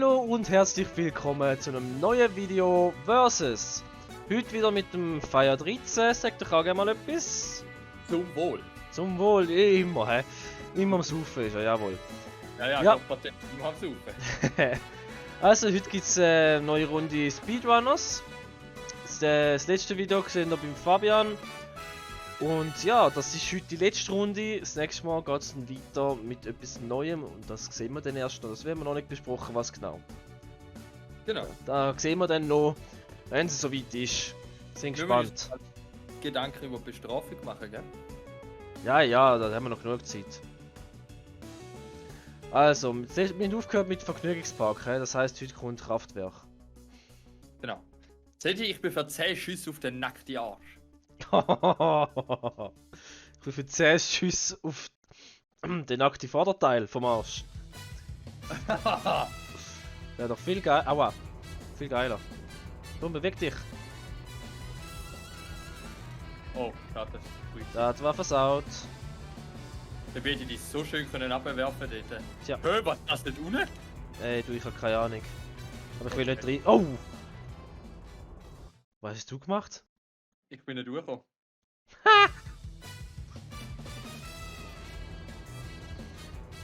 Hallo und herzlich willkommen zu einem neuen Video Versus. Heute wieder mit dem Fire 13. Sag doch auch gerne mal etwas. Zum Wohl. Zum Wohl, immer, hä? Immer am Saufen ist er, jawohl. Ja, Ja. Patent immer am Saufen. Also, heute gibt es eine neue Runde Speedrunners. Das letzte Video gesehen beim Fabian. Und ja, das ist heute die letzte Runde. Das nächste Mal geht es dann weiter mit etwas Neuem. Und das sehen wir dann erst noch. Das werden wir noch nicht besprochen, was genau. Genau. Da sehen wir dann noch, wenn es soweit ist. Sind gespannt. Gedanken über Bestrafung machen, gell? Ja, da haben wir noch genug Zeit. Also, wir haben aufgehört mit Vergnügungspark. Das heisst, heute kommt Kraftwerk. Genau. Seht ihr, ich bin für 10 Schüsse auf den nackten Arsch. Ich bin für 10 Schüsse auf den nackten Vorderteil vom Arsch. Wäre doch viel geil. Aua. Viel geiler. Komm, beweg dich. Oh, schade, das ist gut. Das war versaut. Dann hätte ich die so schön können abwerfen dort. Tja. Hö, was ist das nicht unten? Ey, du, ich hab keine Ahnung. Aber ich will nicht rein. Oh! Was hast du gemacht? Ich bin nicht durchgekommen.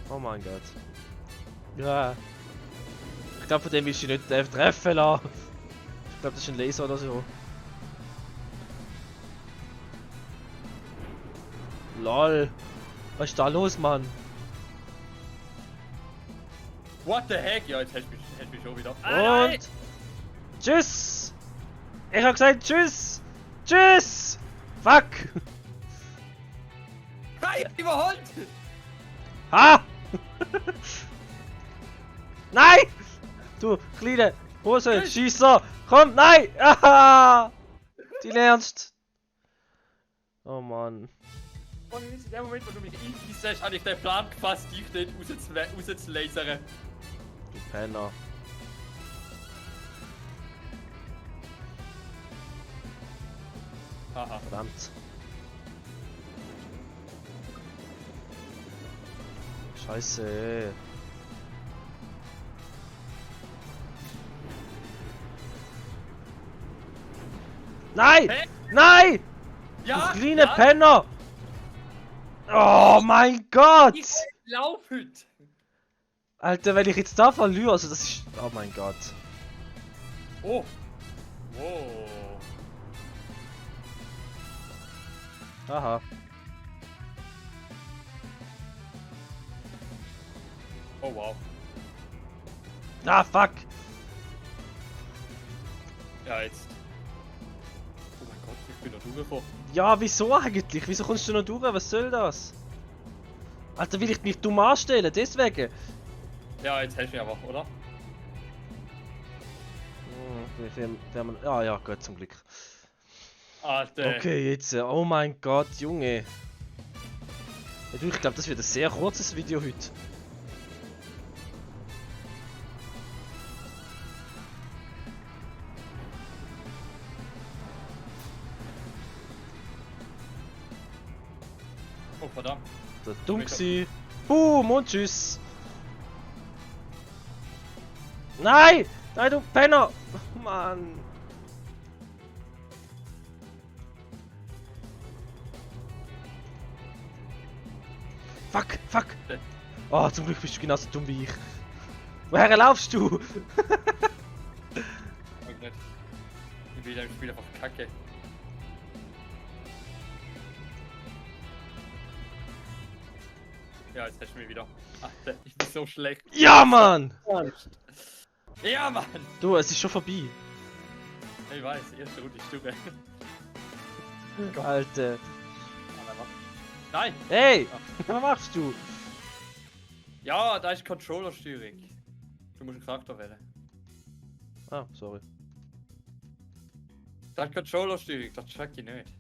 Oh mein Gott. Ja. Ich glaube, von dem willst du nicht treffen lassen. Ich glaube, das ist ein Laser oder so. LOL. Was ist da los, Mann? What the heck? Ja, jetzt hast du mich schon wieder. Und tschüss! Ich hab gesagt tschüss! Tschüss! Fuck! Nein, überholt! Ha! Nein! Du kleine Hose, Schießer! Komm, nein! Aha! Die lernst! Oh Mann. Und in dem Moment, wo du mich eingeschießt hast, habe ich den Plan gefasst, dich dort rauszulasern. Du Penner. Haha. Verdammt. Scheiße. Nein! Hä? Nein! Ja, Du kleine ja, Penner! Oh mein Gott! ich lauf heute. Alter, wenn ich jetzt da verliere, also das ist... Oh mein Gott. Oh. Wow. Aha. Oh wow. Ah, fuck! Ja, jetzt. Oh mein Gott, ich bin noch durchgekommen. Ja, wieso eigentlich? Wieso kommst du noch durch? Was soll das? Alter, will ich mich dumm anstellen? Deswegen? Ja, jetzt hast du mich aber, oder? Ja, ja, gut, zum Glück. Alter. Okay, jetzt. Oh mein Gott, Junge. Ja, du, ich glaube, das wird ein sehr kurzes Video heute. Oh verdammt. Das dumm gsi. Boom und tschüss. Nein! Nein, du Penner! Mann! Fuck, fuck! Oh, zum Glück bist du genauso dumm wie ich. Woher laufst du? Ich nicht. Ich will im Spiel einfach kacke. Ja, jetzt hast du mich wieder. Alter, ich bin so schlecht. Ja, Mann! Ja, Mann! Du, es ist schon vorbei. Ich weiß, erste Runde ist durch. Gott. Alter. Nein! Hey! Was machst du? Ja, da ist Controllersteuerung. Du musst einen Charakter wählen. Ah, sorry. Da ist Controllersteuerung, das check ich nicht.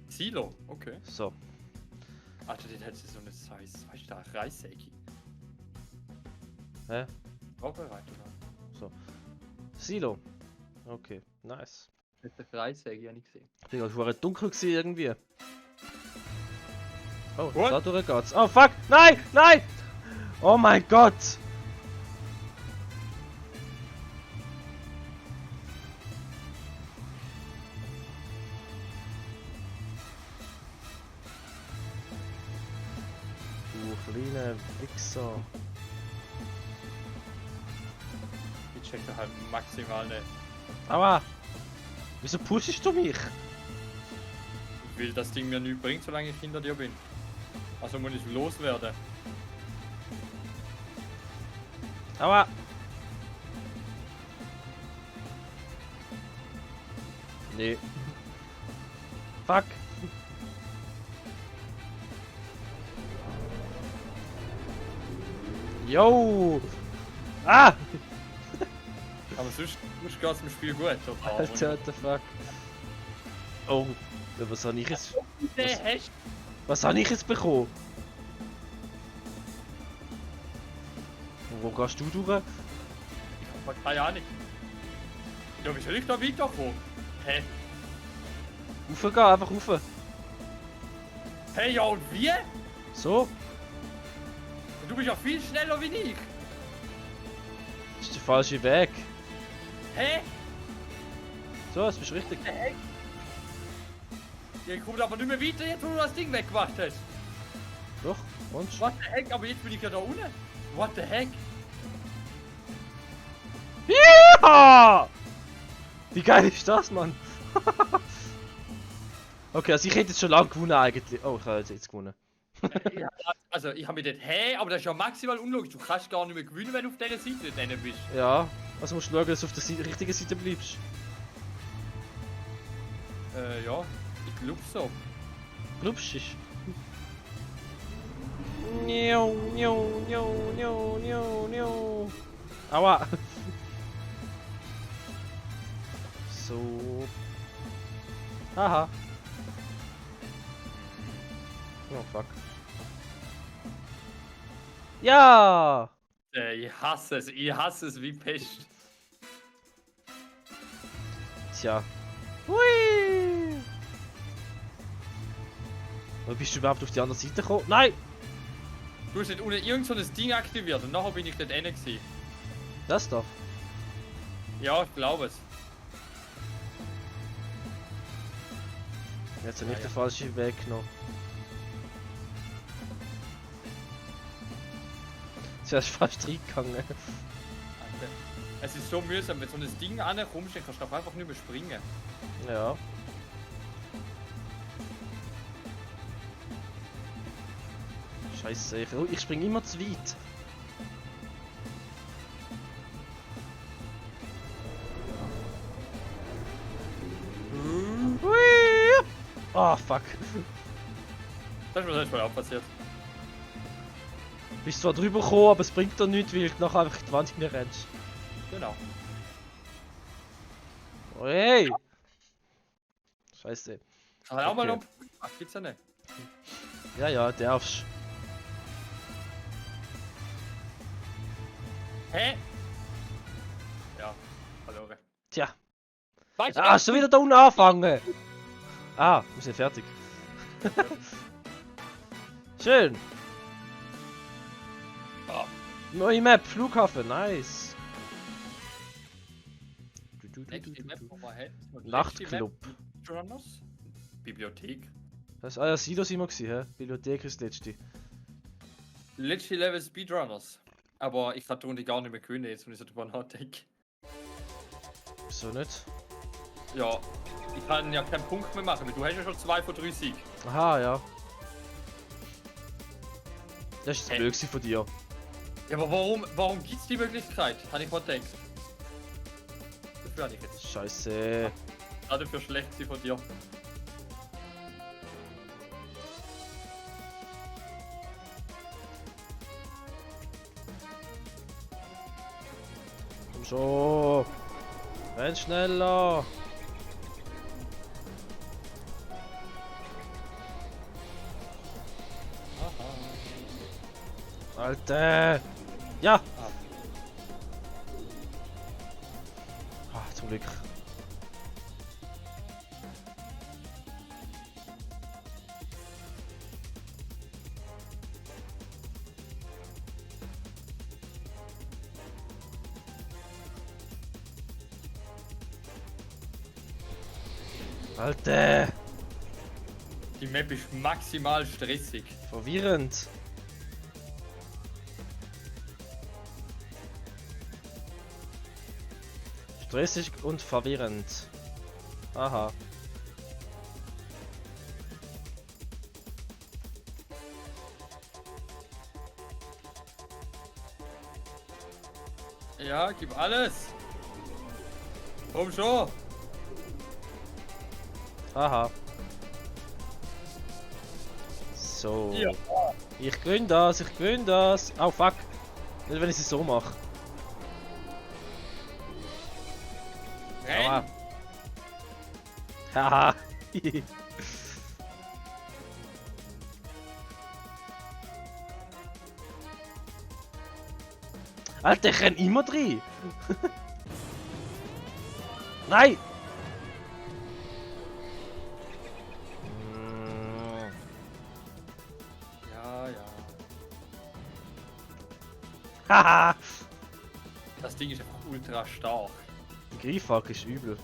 Silo, okay. So. Alter, den hat sie so eine Size. Weißt du, da Reissäge. Hä? Vorbereitet, oder? So. Silo. Okay, nice. Das ist eine Reissäge, ja nicht gesehen. Digga, es war dunkel gewesen irgendwie. Oh, What? da durch geht's. Oh fuck! Nein! Nein! Oh mein Gott! Du kleiner Wichser. Ich check da halt maximal nicht. Aua! Wieso pushst du mich? Ich will das Ding mir nicht bringt, solange ich hinter dir bin. Also muss ich loswerden. Aua! Nee. Fuck! Yo! Ah! Aber sonst geht es im Spiel gut. Total. Alter, what the fuck? Oh, was habe ich jetzt? Was habe ich jetzt bekommen? Wo gehst du durch? Ich hab keine Ahnung. Ja, wie soll ich da weiterkommen? Hä? Raufgehen, einfach rauf. Hey, ja und wie? So, Du bist ja viel schneller wie ich. das ist der falsche Weg. Hä? So, das bist richtig. Hä? Ja, ich komme aber nicht mehr weiter, jetzt wo du das Ding weggemacht hast. Doch, und? What the heck? Aber jetzt bin ich ja da unten. What the heck? Ja! Wie geil ist das, Mann? Okay, also ich hätte jetzt schon lange gewonnen eigentlich. Oh, ich habe jetzt gewonnen. Ja, also ich habe mir gedacht, hä? Aber das ist ja maximal unlogisch. Du kannst gar nicht mehr gewinnen, wenn du auf dieser Seite drin bist. Ja, also musst du schauen, dass du auf der richtigen Seite bleibst. Ja. Ich glaube so. Glaubst du? Niau, niau, niau, niau, niau, niau. Aua! So. Haha. Oh fuck. Ja! Ich hasse es wie Pest. Tja. Hui! Wo bist du überhaupt auf die andere Seite gekommen? Nein! Du hast nicht ohne irgend so ein Ding aktiviert und nachher bin ich dort rein gewesen. Das doch. Ja, ich glaube es. Jetzt habe ich den falschen Weg genommen. Jetzt wärst du fast reingegangen. Alter. Es ist so mühsam, wenn so ein Ding ankommst, dann kannst du einfach nicht mehr springen. Ja. Scheiße, ich spring immer zu weit. Hui! Oh fuck. Das ist mir das mal auch passiert. Bist zwar drüber gekommen, aber es bringt dir nichts, weil du nachher einfach in die Wand hineinrennst. Genau. Oh, hey! Scheiße. Kann auch mal Okay. noch. Ach, gibt's ja nicht. Ja, ja, darfst. Hä? Ja, verloren. Tja. Weißt du, Ah, schon wieder da unten anfangen! Ah, wir sind fertig. Schön! Ja. Neue Map, Flughafen, nice! Nächste Map, wo wir hätten. Und Nachtclub. letzte Map, Jonas? Bibliothek. Das ist Sido sind wir gewesen, hä? Bibliothek ist das letzte. Letzte Level Speedrunners. Aber ich kann die Runde gar nicht mehr gewinnen, jetzt wenn ich so drüber nachdenke. Wieso nicht? Ja, ich kann ja keinen Punkt mehr machen, weil du hast ja schon 2 von 3 Sieg. Aha, ja. Das ist Hä? blöd gewesen von dir. Ja, aber warum gibt's die Möglichkeit? Habe ich mal gedacht. Dafür hatte ich jetzt. Scheiße. Gerade für schlecht sie von dir. Komm schon. Renn schneller. Alter. Ja. Ah, zum Glück. Alter! Die Map ist maximal stressig. Verwirrend. Stressig und verwirrend. Aha. Ja, gib alles. Komm schon. Aha. So. Ja. Ich gewinne das, ich gewinne das. Oh fuck. Nicht wenn ich es so mache. Renn. Haha. Alter, ich renn immer drin. Nein! Ja, ja. Haha. Das Ding ist einfach ultra stark. Die Greifhacke ist übel.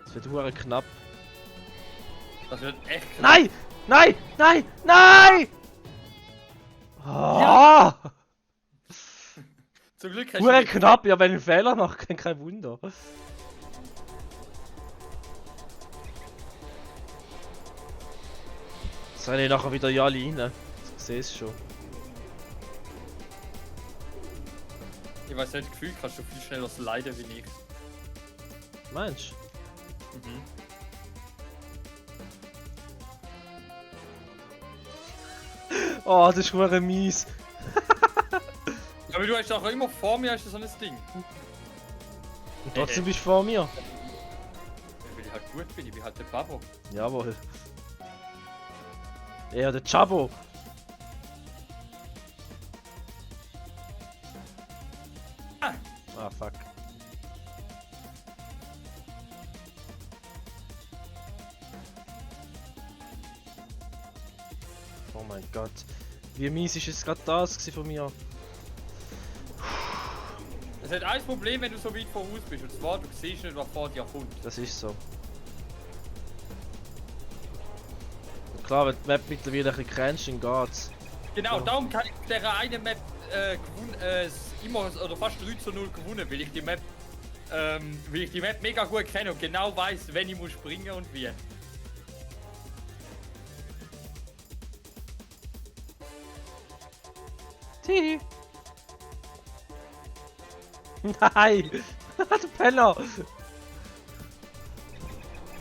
Das wird hure knapp. Das wird echt knapp. Nein! Nein! Nein! Nein! Ah! Zum Glück hast Hure du knapp, ja, wenn ich einen Fehler mache, kein Wunder. Das renne ich nachher wieder ja alle rein. Ich sehe es schon. Ich weiß nicht, gefühlt kannst du viel schneller sliden wie ich. Meinst Mhm. du? Oh, das ist hure mies. Ja, aber du hast auch immer vor mir hast du so ein Ding. Und trotzdem bist du vor mir. Ja, weil ich halt gut bin, ich bin halt der Babo. Jawohl. Ja, der Chabo. Ah, fuck. Oh mein Gott. Wie mies ist jetzt gerade das gewesen von mir? Es hat ein Problem, wenn du so weit voraus bist, und zwar, du siehst nicht, was vor dir kommt. Das ist so. Und klar, wenn die Map mittlerweile ein bisschen kennst, dann geht's. Genau, Ja. darum kann ich der einen Map immer oder fast 3:0 gewonnen, weil ich die Map mega gut kenne und genau weiß, wenn ich muss springen und wie. Tihi. Nein! Du Penner!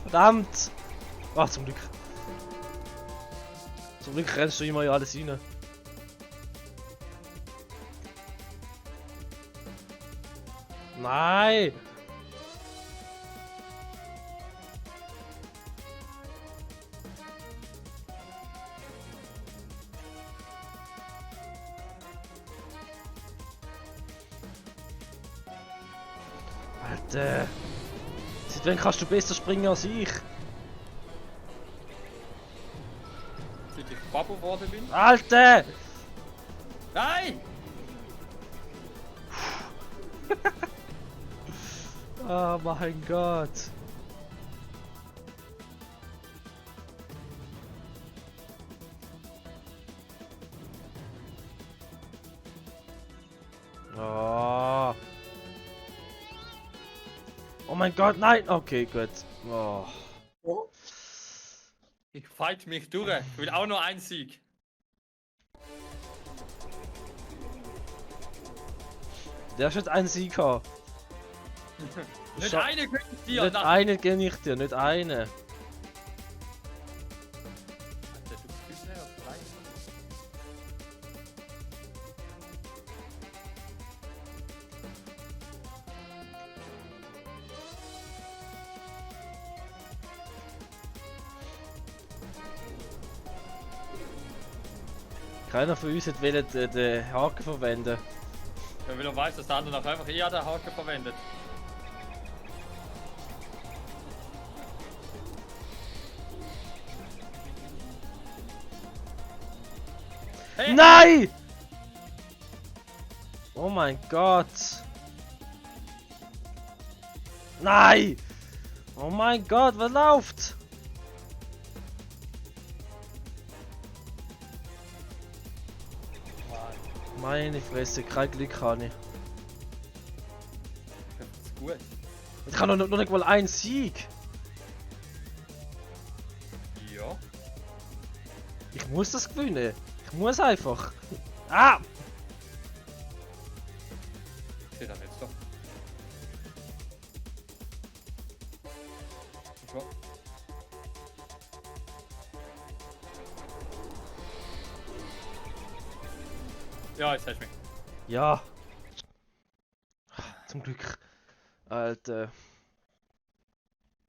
Verdammt! Ach, zum Glück. Zum Glück rennst du immer ja alles rein. Nein! Alter! Seit wann kannst du besser springen als ich? Seit ich Babo geworden bin. Alter! Nein! Oh mein Gott! Oh. Oh mein Gott, nein! Okay, gut. Oh. Ich fight mich durch. Ich will auch nur einen Sieg. Der ist nicht ein Sieger. Nicht eine gönn ich dir. Nicht eine gönne ich dir, nicht eine. Alter, du bist ja frei. Keiner von uns hat wollen den Haken verwenden. Ja, weil er weiß, dass der andere auch einfach eher den Haken verwendet. Hey, Nein! Oh mein Gott. Nein! Oh mein Gott, was läuft? Meine Fresse, kein Glück habe ich. Das ist gut. Ich habe noch nicht mal einen Sieg. Ja. Ich muss das gewinnen. Ich muss einfach. Ah! Ich sehe das jetzt doch. So. Ja, jetzt hast du mich. Ja. Zum Glück. Alter.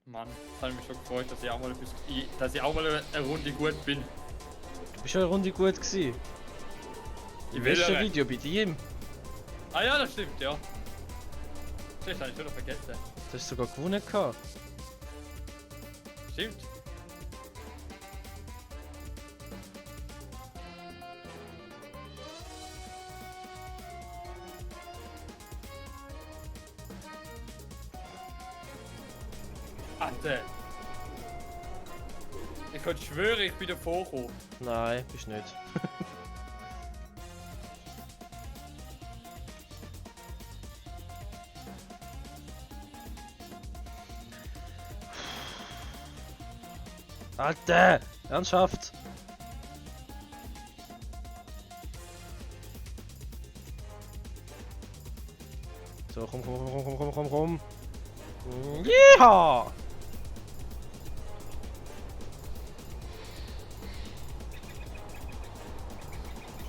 Mann, das hat mich schon gefreut, dass ich auch mal dass ich auch mal eine Runde gut bin. Du bist schon eine Runde gut gewesen. Im letzten Video bei dir. Ah ja, das stimmt, ja. Das habe ich schon noch vergessen. Du hast sogar gewonnen gehabt. Stimmt. Alter. Ich könnte schwören, ich bin davor gekommen. Nein, bist nicht. Alter! Ernsthaft! So, komm. Ja!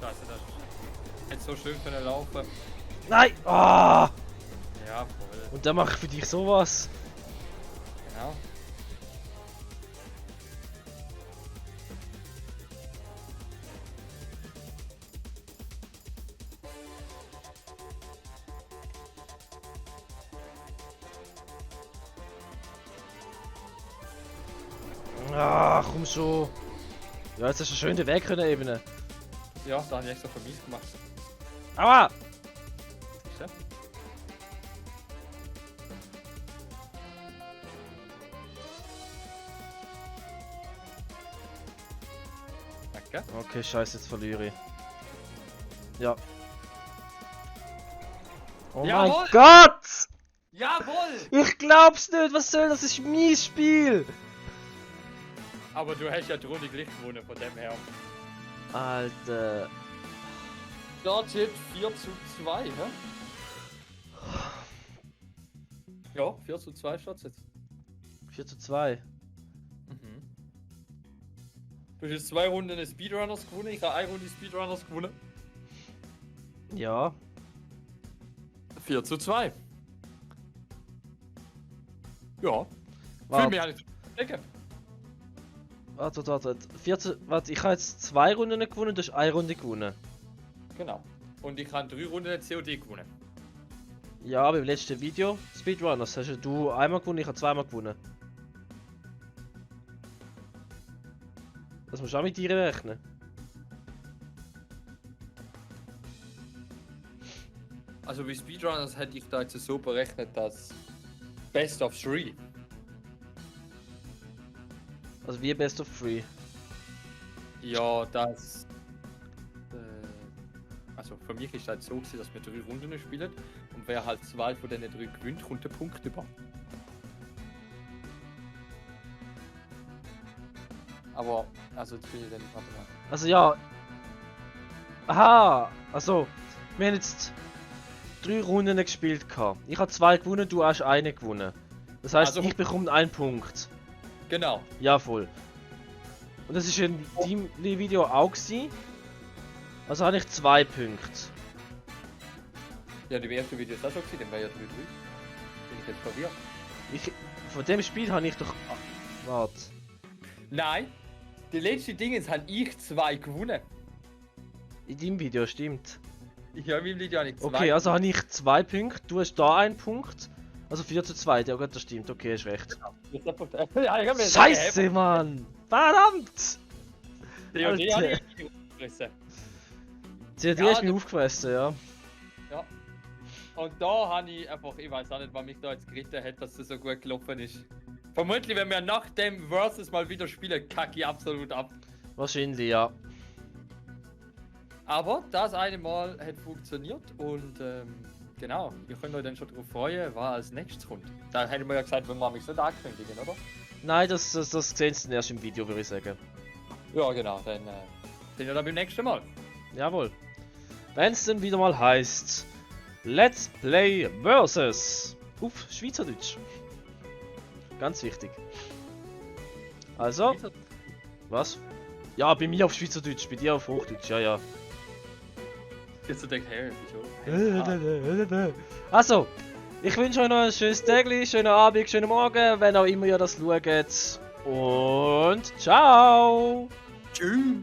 Scheiße, das hätte so schön können laufen. Nein! Ah! Ja, voll. Und dann mache ich für dich sowas. Genau. Ah, komm schon. Ja, jetzt hast du schön den Weg können ebnen. Ja, da habe ich extra für mich gemacht. Aua! Ist der? Danke. Okay, scheiße, jetzt verliere ich. Ja. Oh Jawohl! mein Gott! Jawohl! Ich glaub's nicht, was soll das? Das ist mein Spiel! Aber du hast ja die Runde gleich gewonnen, von dem her. Alter. Da steht 4:2, hä? Ja, 4:2 steht's jetzt. 4:2. Mhm. Du hast jetzt 2 Runden Speedrunners gewonnen, ich habe 1 Runde Speedrunners gewonnen. Ja. 4:2. Ja. Wow. Fühl mich ja nicht. Denke. Warte. 14, warte, ich habe jetzt 2 Runden gewonnen, du hast 1 Runde gewonnen. Genau. Und ich habe 3 Runden COD gewonnen. Ja, aber im letzten Video, Speedrunners, hast du einmal gewonnen, ich habe zweimal gewonnen. Das musst du auch mit dir rechnen. Also wie Speedrunners hätte ich da jetzt so berechnet, dass Best of 3. Also wie Best of 3. Ja, das. Also für mich ist das so gewesen, dass wir 3 Runden spielen und wer halt 2 von diesen 3 gewinnt, kommt der Punkt über. Aber, also jetzt bin ich dann nicht mehr. Also ja. Aha, also wir haben jetzt 3 Runden gespielt gehabt. Ich habe 2 gewonnen, du hast eine gewonnen. Das heißt, Also- ich bekomme 1 Punkt. Genau. Ja, voll. Und das ist in deinem Video auch gewesen. Also habe ich 2 Punkte. Ja, die erste Video ist auch schon gewesen, dann wäre ja 3-3. Bin ich jetzt verwirrt? Von dem Spiel habe ich doch. Warte. Nein, die letzte Dingens habe ich 2 gewonnen. In deinem Video, stimmt. Ja, in meinem Video habe ich 2. Okay, also habe ich 2 Punkte, du hast da 1 Punkt. Also 4:2, ja gut, das stimmt, okay, hast recht. Ja, ich hab mir Scheiße, Mann! Verdammt! COD habe ich gefressen. COD Ja, ist mir aufgefressen, ja. Ja. Und da habe ich einfach, ich weiß auch nicht, was mich da jetzt geritten hat, dass das so gut gelaufen ist. Vermutlich, wenn wir nach dem Versus mal wieder spielen, kacke ich absolut ab. Wahrscheinlich, ja. Aber das eine Mal hat funktioniert und genau, ihr könnt euch dann schon darauf freuen, was als nächstes kommt. Da hätten wir ja gesagt, wenn wir mich nicht ankündigen, oder? Nein, das sehen Sie dann erst im Video, würde ich sagen. Ja, genau, dann sehen wir dann beim nächsten Mal. Jawohl. Wenn es dann wieder mal heißt Let's Play Versus auf Schweizerdeutsch. Ganz wichtig. Also, was? Ja, bei mir auf Schweizerdeutsch, bei dir auf Hochdeutsch, ja, ja. Jetzt du denkst, hey, wieso? Also, ich wünsche euch noch ein schönes Tag, schönen Abend, schönen Morgen, wenn auch immer ihr das schaut. Und ciao! Tschüss!